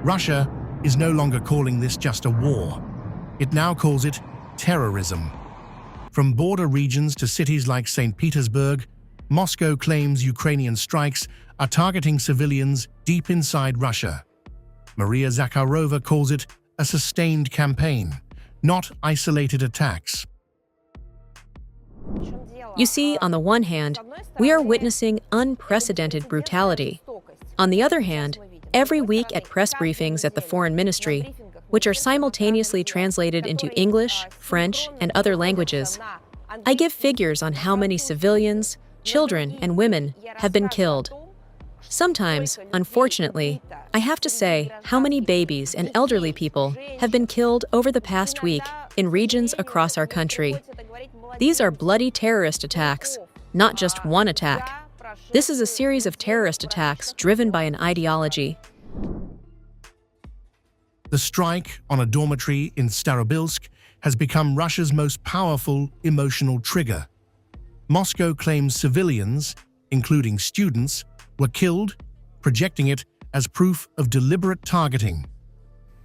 Russia is no longer calling this just a war. It now calls it terrorism. From border regions to cities like St. Petersburg, Moscow claims Ukrainian strikes are targeting civilians deep inside Russia. Maria Zakharova calls it a sustained campaign, not isolated attacks. You see, on the one hand, we are witnessing unprecedented brutality. On the other hand, every week at press briefings at the Foreign Ministry, which are simultaneously translated into English, French, and other languages, I give figures on how many civilians, children, and women have been killed. Sometimes, unfortunately, I have to say how many babies and elderly people have been killed over the past week in regions across our country. These are bloody terrorist attacks, not just one attack. This is a series of terrorist attacks driven by an ideology. The strike on a dormitory in Starobilsk has become Russia's most powerful emotional trigger. Moscow claims civilians, including students, were killed, projecting it as proof of deliberate targeting.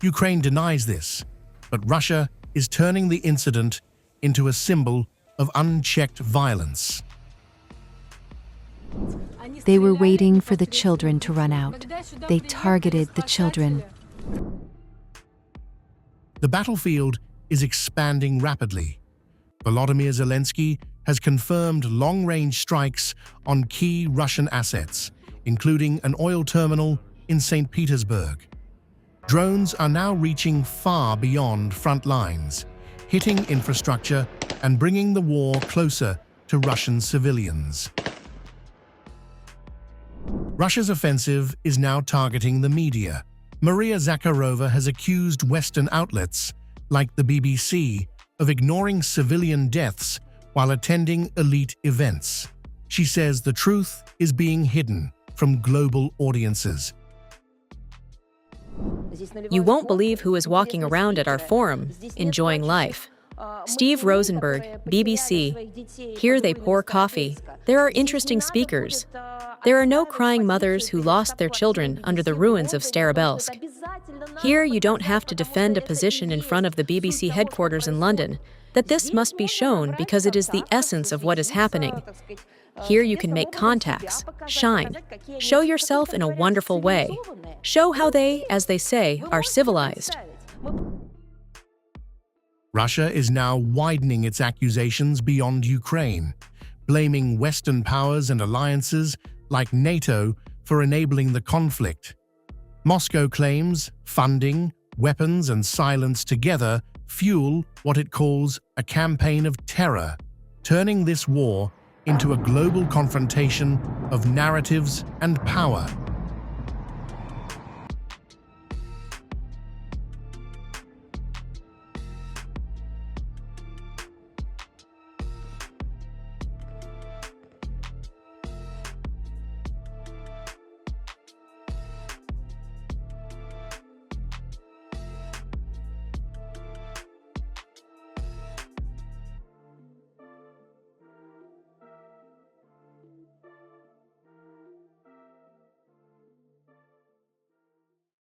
Ukraine denies this, but Russia is turning the incident into a symbol of unchecked violence. They were waiting for the children to run out. They targeted the children. The battlefield is expanding rapidly. Volodymyr Zelenskyy has confirmed long-range strikes on key Russian assets, including an oil terminal in St. Petersburg. Drones are now reaching far beyond front lines, hitting infrastructure and bringing the war closer to Russian civilians. Russia's offensive is now targeting the media. Maria Zakharova has accused Western outlets, like the BBC, of ignoring civilian deaths while attending elite events. She says the truth is being hidden from global audiences. You won't believe who is walking around at our forum, enjoying life. Steve Rosenberg, BBC. Here they pour coffee. There are interesting speakers. There are no crying mothers who lost their children under the ruins of Starobilsk. Here you don't have to defend a position in front of the BBC headquarters in London, that this must be shown because it is the essence of what is happening. Here you can make contacts, shine, show yourself in a wonderful way, show how they, as they say, are civilized. Russia is now widening its accusations beyond Ukraine, blaming Western powers and alliances like NATO for enabling the conflict. Moscow claims funding, weapons, and silence together fuel what it calls a campaign of terror, turning this war into a global confrontation of narratives and power.